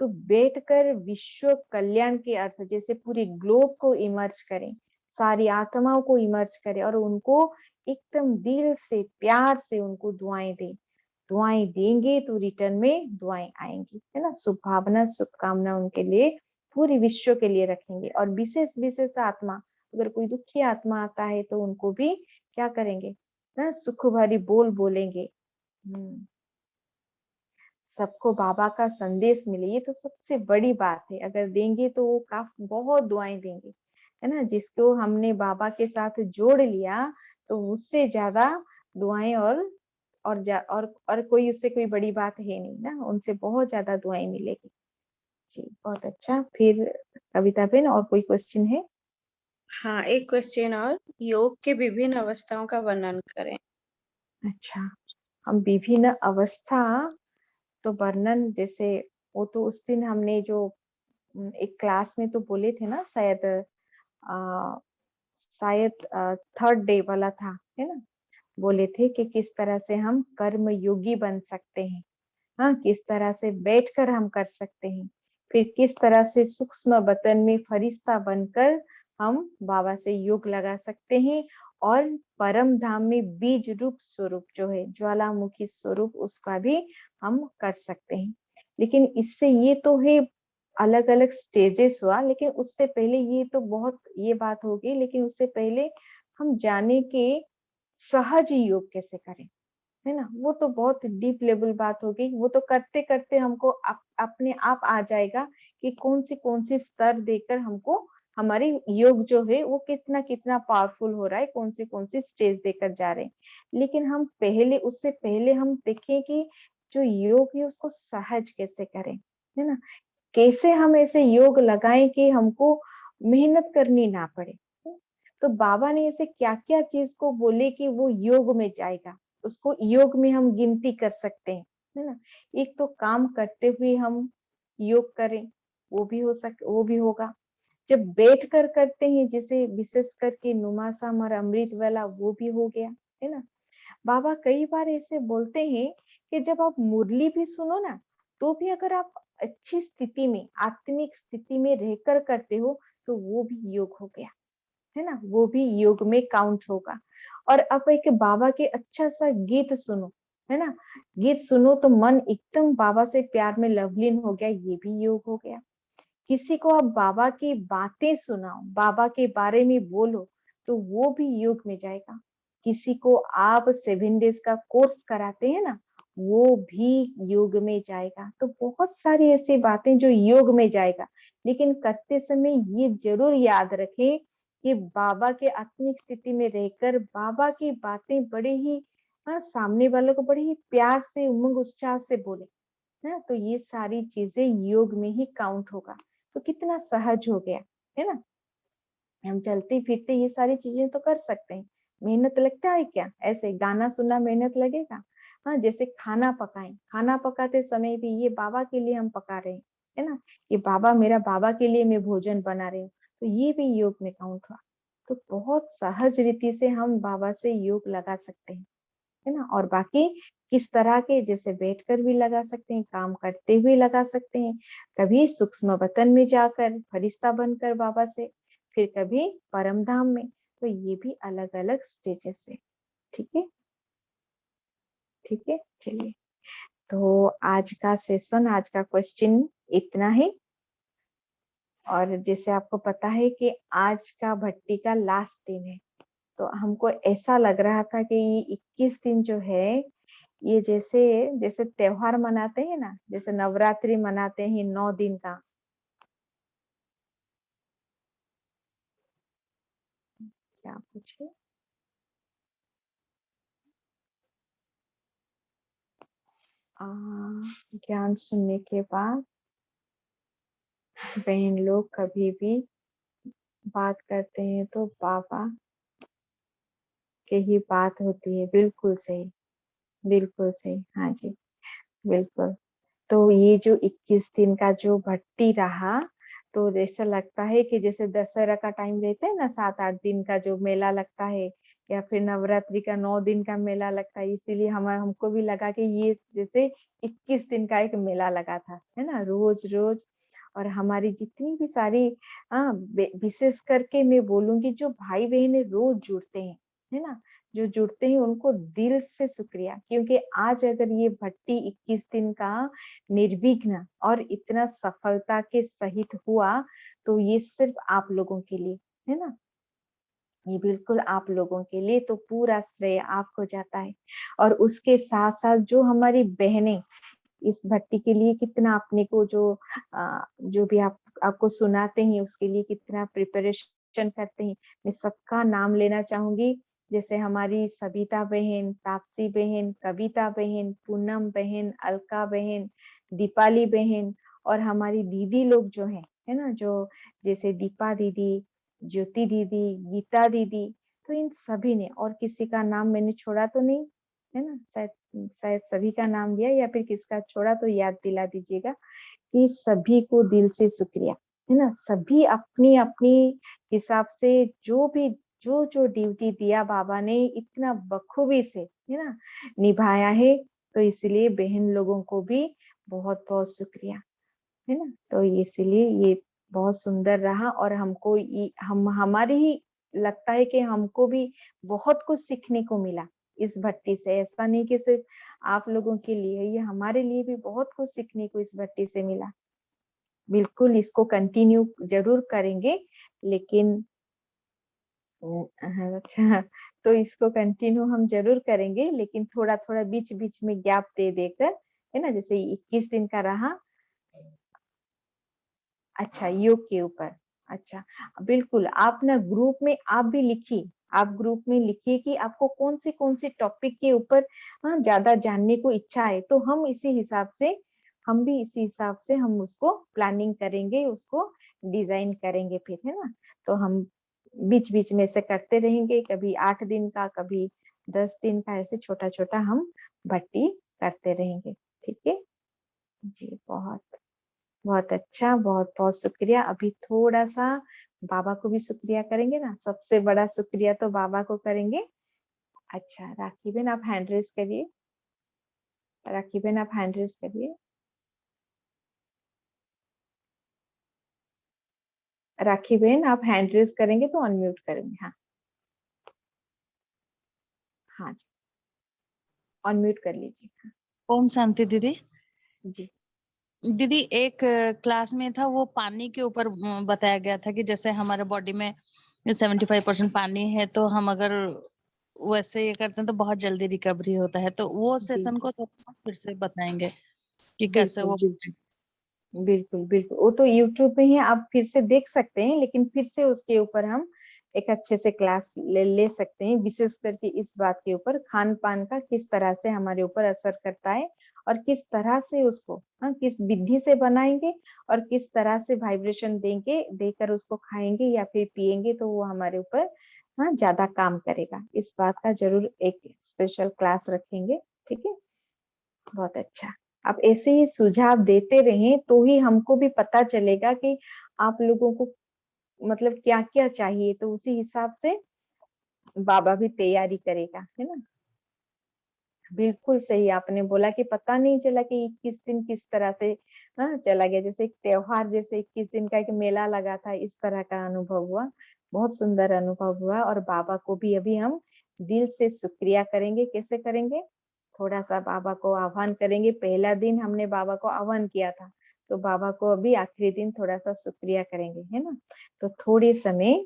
तो बैठकर विश्व कल्याण के अर्थ, जैसे पूरे ग्लोब को इमर्ज करें, सारी आत्माओं को इमर्ज करें, और उनको एकदम दिल से प्यार से उनको दुआएं दें। दुआएं देंगे तो रिटर्न में दुआएं आएंगी, है ना। शुभ भावना शुभकामना उनके लिए, पूरे विश्व के लिए रखेंगे। और विशेष विशेष आत्मा, अगर कोई दुखी आत्मा आता है तो उनको भी क्या करेंगे ना, सुख भरी बोल बोलेंगे। सबको बाबा का संदेश मिले, ये तो सबसे बड़ी बात है। अगर देंगे तो वो काफी बहुत दुआएं देंगे, है ना। जिसको हमने बाबा के साथ जोड़ लिया, तो उससे ज्यादा दुआएं और कोई, उससे कोई बड़ी बात है नहीं ना, उनसे बहुत ज्यादा दुआएं मिलेगी। जी बहुत अच्छा। फिर कविता बेन, और कोई क्वेश्चन है? हाँ, एक क्वेश्चन और, योग के विभिन्न अवस्थाओं का वर्णन करें। अच्छा, हम विभिन्न अवस्था तो वर्णन, जैसे वो तो उस दिन हमने जो एक क्लास में तो बोले थे ना, शायद थर्ड डे वाला था, है ना, बोले थे कि किस तरह से हम कर्म योगी बन सकते हैं। हाँ, किस तरह से बैठकर हम कर सकते हैं, फिर किस तरह से सूक्ष्म बतन में फरिश्ता बनकर हम बाबा से योग लगा सकते हैं, और परम धाम में बीज रूप स्वरूप जो है, ज्वालामुखी स्वरूप, उसका भी हम कर सकते हैं। लेकिन इससे ये तो है अलग अलग स्टेजेस हुआ, लेकिन उससे पहले ये तो बहुत ये बात होगी, लेकिन उससे पहले हम जाने के सहज योग कैसे करें, है ना, वो तो बहुत डीप लेवल बात होगी। वो तो करते करते हमको अपने आप आ जाएगा कि कौन सी स्तर देकर हमको हमारी योग जो है वो कितना कितना पावरफुल हो रहा है, कौन सी स्टेज देकर जा रहे हैं। लेकिन हम पहले, उससे पहले हम देखें कि जो योग है उसको सहज कैसे करें, है ना, कैसे हम ऐसे योग लगाएं कि हमको मेहनत करनी ना पड़े। तो बाबा ने ऐसे क्या क्या चीज को बोले कि वो योग में जाएगा, उसको योग में हम गिनती कर सकते हैं, है ना। एक तो काम करते हुए हम योग करें, वो भी होगा। जब बैठ कर करते हैं, जैसे विशेष करके नुमासम और अमृत वाला, वो भी हो गया, है ना। बाबा कई बार ऐसे बोलते हैं कि जब आप मुरली भी सुनो ना, तो भी अगर आप अच्छी स्थिति में, आत्मिक स्थिति में रहकर करते हो, तो वो भी योग हो गया, है ना, वो भी योग में काउंट होगा। और अब एक बाबा के अच्छा सा गीत सुनो, है ना, गीत सुनो तो मन एकदम बाबा से प्यार में लवलीन हो गया, ये भी योग हो गया। किसी को आप बाबा की बातें सुनाओ, बाबा के बारे में बोलो, तो वो भी योग में जाएगा। किसी को आप 7 डेज का कोर्स कराते हैं ना, वो भी योग में जाएगा। तो बहुत सारी ऐसी बातें जो योग में जाएगा। लेकिन करते समय ये जरूर याद रखें कि बाबा के आत्मिक स्थिति में रहकर बाबा की बातें बड़े ही, सामने वालों को बड़े ही प्यार से, उमंग उत्साह से बोले ना, तो ये सारी चीजें योग में ही काउंट होगा। तो कितना सहज हो गया, है ना। हम चलते फिरते ये सारी चीजें तो कर सकते हैं। मेहनत लगता है क्या, ऐसे गाना सुनना मेहनत लगेगा। हाँ, जैसे खाना पकाएं, खाना पकाते समय भी ये बाबा के लिए हम पका रहे हैं, है ना, ये बाबा के लिए मैं भोजन बना रही हूँ, तो ये भी योग में काउंट हुआ। तो बहुत सहज रीति से हम बाबा से योग लगा सकते हैं, है ना। और बाकी किस तरह के, जैसे बैठकर भी लगा सकते हैं, काम करते हुए लगा सकते हैं, कभी सूक्ष्म वतन में जाकर फरिश्ता बनकर बाबा से, फिर कभी परम धाम में। तो ये भी अलग अलग स्टेजेस है। ठीक है, ठीक है, चलिए। तो आज का सेशन, आज का क्वेश्चन इतना ही। और जैसे आपको पता है कि आज का भट्टी का लास्ट दिन है, तो हमको ऐसा लग रहा था कि ये 21 दिन जो है, ये जैसे जैसे त्योहार मनाते हैं ना, जैसे नवरात्रि मनाते हैं 9 दिन का। क्या पूछे? ज्ञान सुनने के बाद बहन लोग कभी भी बात करते हैं तो बाबा के ही बात होती है। बिल्कुल सही, बिल्कुल सही, हाँ जी, बिल्कुल। तो ये जो 21 दिन का जो भट्टी रहा, तो ऐसा लगता है कि जैसे दशहरा का टाइम रहता है ना, 7-8 दिन का जो मेला लगता है, या फिर नवरात्रि का 9 दिन का मेला लगता है, इसीलिए हमको भी लगा कि ये जैसे 21 दिन का एक मेला लगा था, है ना, रोज रोज। और हमारी जितनी भी सारी, हाँ, विशेष करके मैं बोलूंगी जो भाई बहन रोज जुड़ते हैं, है ना, जो जुड़ते हैं उनको दिल से शुक्रिया, क्योंकि आज अगर ये भट्टी 21 दिन का निर्विघ्न और इतना सफलता के सहित हुआ, तो ये सिर्फ आप लोगों के लिए, है ना, ये बिल्कुल आप लोगों के लिए, तो पूरा श्रेय आपको जाता है। और उसके साथ साथ जो हमारी बहनें इस भट्टी के लिए कितना अपने को जो भी आपको सुनाते हैं, उसके लिए कितना प्रिपरेशन करते हैं, मैं सबका नाम लेना चाहूंगी। जैसे हमारी सविता बहन, तापसी बहन, कविता बहन, पूनम बहन, अलका बहन, दीपाली बहन, और हमारी दीदी लोग जो है ना, जो जैसे दीपा दीदी, ज्योति दीदी, गीता दीदी, तो इन सभी ने, और किसी का नाम मैंने छोड़ा तो नहीं, है ना, शायद शायद सभी का नाम लिया, या फिर किसका छोड़ा तो याद दिला दीजिएगा। कि सभी को दिल से शुक्रिया, है ना। सभी अपनी अपनी हिसाब से जो ड्यूटी दिया बाबा ने इतना बखूबी से, है ना, निभाया है। तो इसलिए बहन लोगों को भी बहुत बहुत शुक्रिया, है ना। तो इसलिए ये बहुत सुंदर रहा और हमको हम हमारी ही लगता है कि हमको भी बहुत कुछ सीखने को मिला इस भट्टी से। ऐसा नहीं कि सिर्फ आप लोगों के लिए, ये हमारे लिए भी बहुत कुछ सीखने को इस भट्टी से मिला। बिल्कुल इसको कंटिन्यू जरूर करेंगे, लेकिन अच्छा, तो इसको कंटिन्यू हम जरूर करेंगे, लेकिन थोड़ा थोड़ा बीच बीच में गैप दे देकर, है ना। जैसे 21 दिन का रहा, अच्छा, योग के ऊपर। अच्छा, बिल्कुल आप ना ग्रुप में आप भी लिखिए, आप ग्रुप में लिखिए कि आपको कौन से टॉपिक के ऊपर ज्यादा जानने को इच्छा है। तो हम इसी हिसाब से, हम भी इसी हिसाब से हम उसको प्लानिंग करेंगे, उसको डिजाइन करेंगे फिर, है ना। तो हम बीच बीच में से करते रहेंगे, कभी 8 दिन का, कभी 10 दिन का, ऐसे छोटा छोटा हम भट्टी करते रहेंगे। ठीक है जी, बहुत बहुत अच्छा, बहुत बहुत शुक्रिया। अभी थोड़ा सा बाबा को भी शुक्रिया करेंगे ना, सबसे बड़ा शुक्रिया तो बाबा को करेंगे। अच्छा, राखी बहन आप हैंड रेज करिए, राखी बहन आप हैंड रेज करिए, राखी बहन आप हैंड रेज करेंगे तो अनम्यूट करेंगे। हाँ हाँ जी, अनम्यूट कर लीजिए। हाँ, ओम शांति दीदी। जी दीदी एक क्लास में था, वो पानी के ऊपर बताया गया था कि जैसे हमारे बॉडी में 75% पानी है, तो हम अगर वैसे ये करते हैं तो बहुत जल्दी रिकवरी होता है। तो वो जी सेशन जी, को थोड़ा फिर से बताएंगे कि कैसे बिल्कुल वो। बिल्कुल बिल्कुल बिल्कुल, वो तो यूट्यूब में ही आप फिर से देख सकते हैं, लेकिन फिर से उसके ऊपर हम एक अच्छे से क्लास ले सकते हैं, विशेष करके इस बात के ऊपर, खान पान का किस तरह से हमारे ऊपर असर करता है, और किस तरह से उसको किस विधि से बनाएंगे, और किस तरह से वाइब्रेशन देंगे, देकर उसको खाएंगे या फिर पिएंगे, तो वो हमारे ऊपर ज्यादा काम करेगा। इस बात का जरूर एक स्पेशल क्लास रखेंगे। ठीक है, बहुत अच्छा। आप ऐसे ही सुझाव देते रहें तो ही हमको भी पता चलेगा कि आप लोगों को मतलब क्या क्या चाहिए, तो उसी हिसाब से बाबा भी तैयारी करेगा, है ना। बिल्कुल सही आपने बोला कि पता नहीं चला कि 21 दिन किस तरह से चला गया, जैसे एक त्योहार, जैसे 21 दिन का एक मेला लगा था, इस तरह का अनुभव हुआ। बहुत सुंदर अनुभव हुआ, और बाबा को भी अभी हम दिल से शुक्रिया करेंगे। कैसे करेंगे, थोड़ा सा बाबा को आह्वान करेंगे। पहला दिन हमने बाबा को आह्वान किया था, तो बाबा को अभी आखिरी दिन थोड़ा सा शुक्रिया करेंगे, है ना। तो थोड़े समय,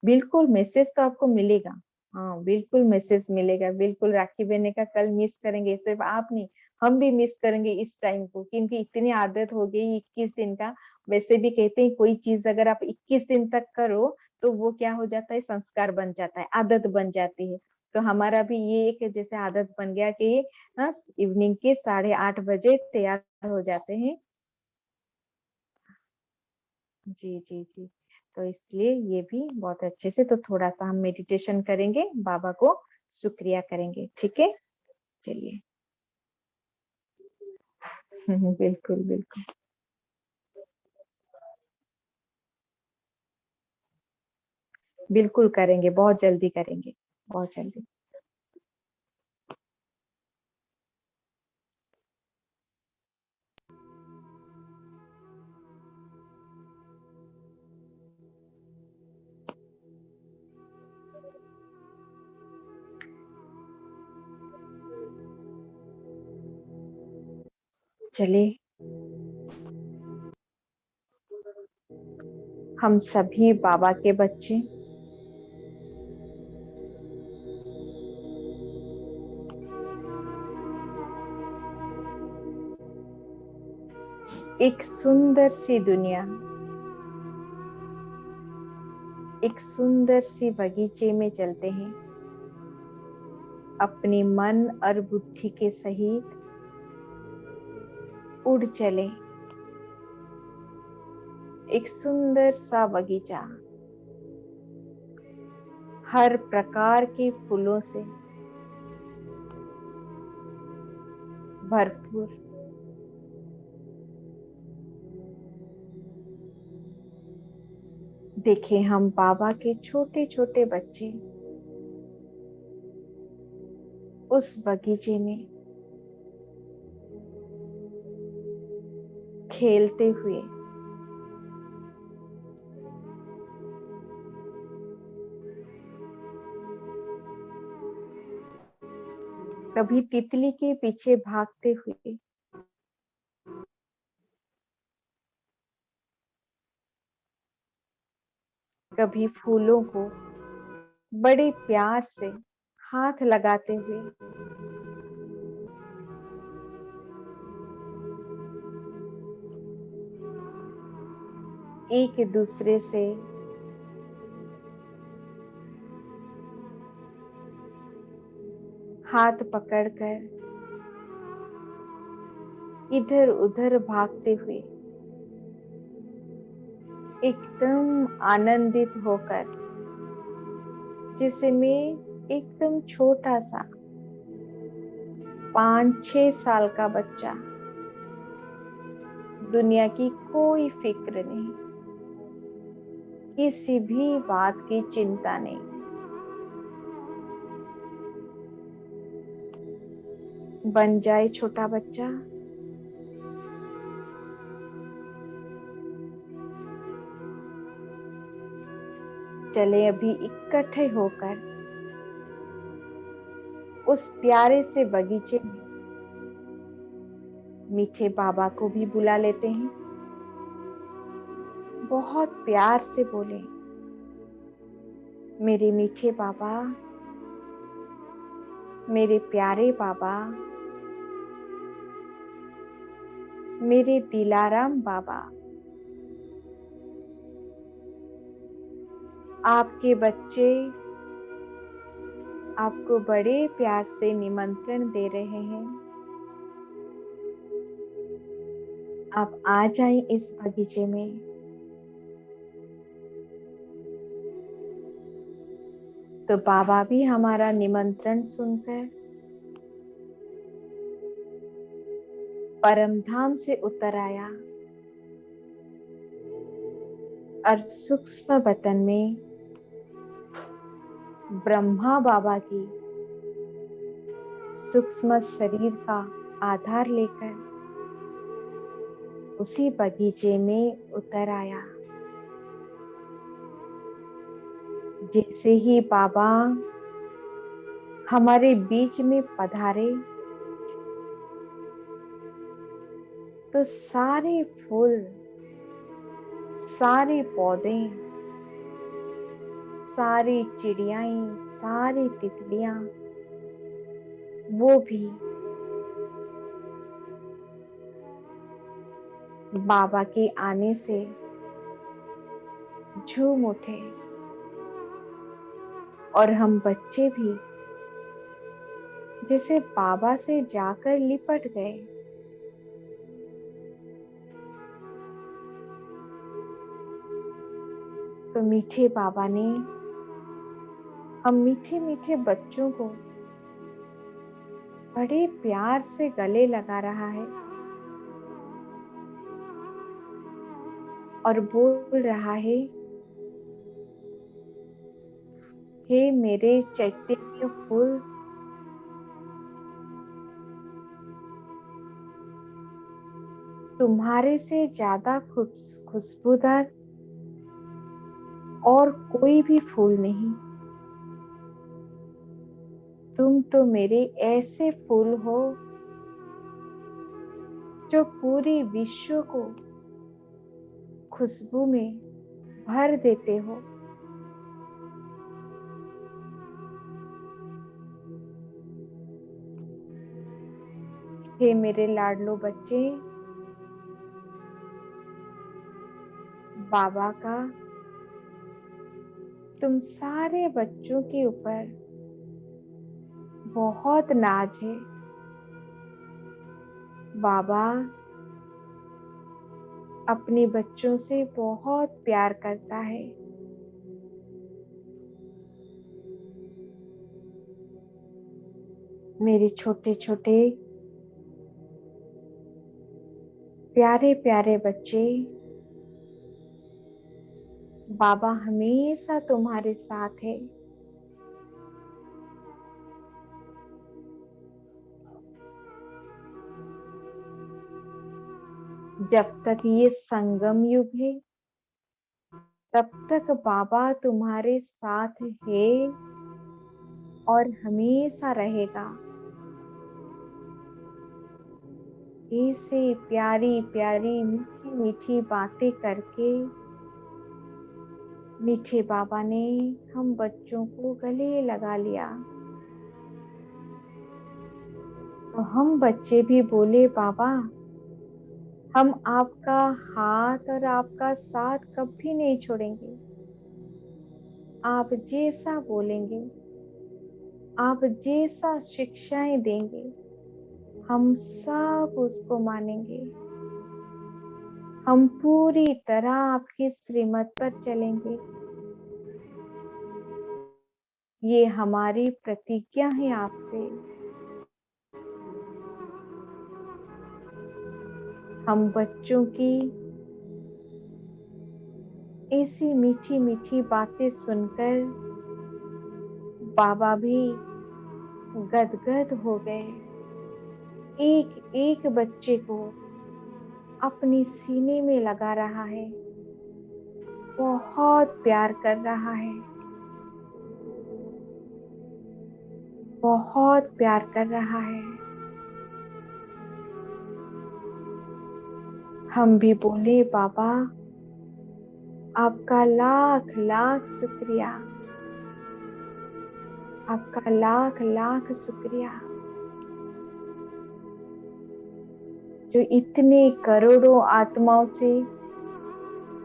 बिल्कुल मैसेज तो आपको मिलेगा। हाँ बिल्कुल मैसेज मिलेगा, बिल्कुल। राखी बहन का कल मिस करेंगे, सिर्फ आप नहीं, हम भी मिस करेंगे इस टाइम को, क्योंकि इतनी आदत हो गई 21 दिन का। वैसे भी कहते हैं कोई चीज अगर आप 21 दिन तक करो तो वो क्या हो जाता है, संस्कार बन जाता है, आदत बन जाती है। तो हमारा भी ये एक जैसे आदत बन गया कि इवनिंग के 8:30 बजे तैयार हो जाते हैं। जी जी जी, तो इसलिए ये भी बहुत अच्छे से, तो थोड़ा सा हम मेडिटेशन करेंगे, बाबा को शुक्रिया करेंगे। ठीक है, चलिए। बिल्कुल बिल्कुल बिल्कुल करेंगे, बहुत जल्दी करेंगे, बहुत जल्दी। चलिए, हम सभी बाबा के बच्चे एक सुंदर सी दुनिया, एक सुंदर सी बगीचे में चलते हैं, अपने मन और बुद्धि के सहित उड़ चले। एक सुंदर सा बगीचा, हर प्रकार के फूलों से भरपूर, देखे हम बाबा के छोटे छोटे बच्चे उस बगीचे में खेलते हुए, कभी तितली के पीछे भागते हुए, कभी फूलों को बड़े प्यार से हाथ लगाते हुए, एक दूसरे से हाथ पकड़कर इधर उधर भागते हुए, एकदम आनंदित होकर, जिसमें एकदम छोटा सा 5-6 साल का बच्चा, दुनिया की कोई फिक्र नहीं, किसी भी बात की चिंता नहीं, बन जाए छोटा बच्चा, चले अभी इकट्ठे होकर उस प्यारे से बगीचे में मीठे बाबा को भी बुला लेते हैं। बहुत प्यार से बोले, मेरे मीठे बाबा, मेरे प्यारे बाबा, मेरे दिलाराम बाबा, आपके बच्चे आपको बड़े प्यार से निमंत्रण दे रहे हैं। आप आ जाएं इस बगीचे में। तो बाबा भी हमारा निमंत्रण सुनकर परम धाम से उतर आया और सूक्ष्म वतन में ब्रह्मा बाबा की सूक्ष्म शरीर का आधार लेकर उसी बगीचे में उतर आया। जैसे ही बाबा हमारे बीच में पधारे तो सारे फूल, सारे पौधे, सारी चिड़ियाएं, सारी तितलियां, वो भी बाबा के आने से झूम उठे और हम बच्चे भी जैसे बाबा से जाकर लिपट गए। तो मीठे बाबा ने हम मीठे मीठे बच्चों को बड़े प्यार से गले लगा रहा है और बोल रहा है, हे मेरे चैतन्य फूल, तुम्हारे से ज्यादा खुशबूदार और कोई भी फूल नहीं। तुम तो मेरे ऐसे फूल हो जो पूरी विश्व को खुशबू में भर देते हो। हे मेरे लाडलो बच्चे, बाबा का तुम सारे बच्चों के ऊपर बहुत नाज है। बाबा अपने बच्चों से बहुत प्यार करता है। मेरे छोटे छोटे प्यारे प्यारे बच्चे, बाबा हमेशा तुम्हारे साथ है। जब तक ये संगम युग है तब तक बाबा तुम्हारे साथ है और हमेशा रहेगा। ऐसे प्यारी प्यारी मीठी मीठी बातें करके मीठे बाबा ने हम बच्चों को गले लगा लिया। तो हम बच्चे भी बोले, बाबा हम आपका हाथ और आपका साथ कभी नहीं छोड़ेंगे। आप जैसा बोलेंगे, आप जैसा शिक्षाएं देंगे, हम सब उसको मानेंगे। हम पूरी तरह आपकी श्रीमत पर चलेंगे। ये हमारी प्रतिज्ञा है आपसे। हम बच्चों की ऐसी मीठी मीठी बातें सुनकर बाबा भी गदगद हो गए। एक एक बच्चे को अपनी सीने में लगा रहा है, बहुत प्यार कर रहा है, बहुत प्यार कर रहा है। हम भी बोले, बाबा आपका लाख लाख शुक्रिया, आपका लाख लाख शुक्रिया जो इतने करोड़ों आत्माओं से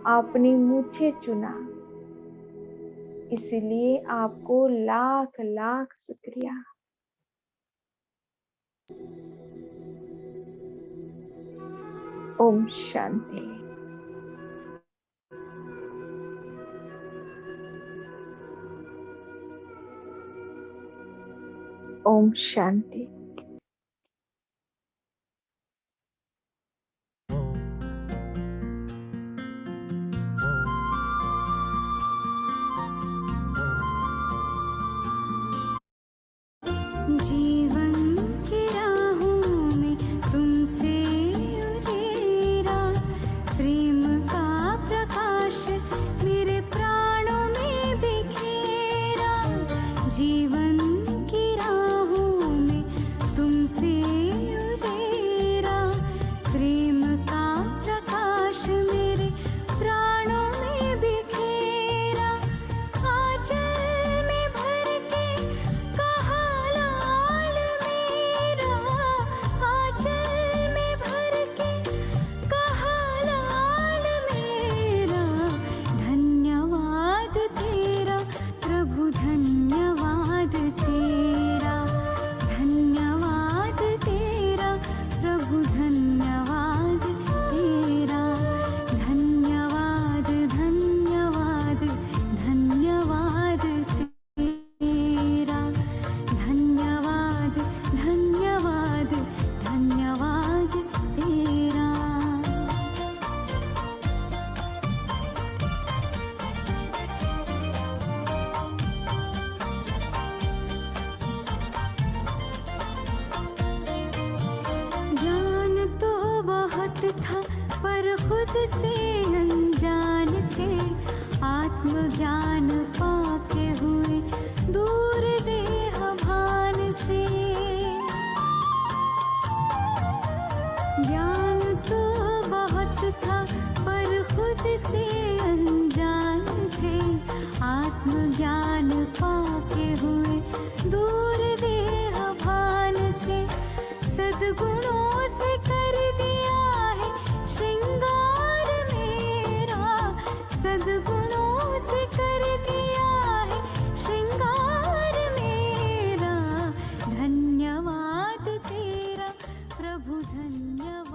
आपने मुझे चुना। इसलिए आपको लाख लाख शुक्रिया। ओम शांति। ओम शांति। जीवन की राहों में तुमसे उजेरा, प्रेम का प्रकाश मेरे प्राणों में बिखेरा। जीवन की राहों में तुमसे उजेरा, प्रेम का प्रकाश मेरे प्राणों में बिखेरा। आंचल में भर के कहा लाल मेरा, आंचल में भर के कहा लाल मेरा। धन्यवाद तेरा प्रभु, धन्यवाद तेरा, धन्यवाद तेरा प्रभु, धन्यवाद तेरा। धन्यवाद धन्यवाद धन्यवाद तेरा, धन्यवाद धन्यवाद धन्यवाद तेरा। ज्ञान तो बहुत था पर खुद से अनजान थे, आत्मज्ञान पाके हुए दूर देह भान से। ज्ञान तो बहुत था पर खुद से अनजान थे, आत्मज्ञान पाके हुए दूर देह भान से। सद्गुणों से कर दिया है श्रृंगार मेरा, सद्गुणों से कर दिया है श्रृंगार मेरा। धन्यवाद तेरा प्रभु, धन्यवाद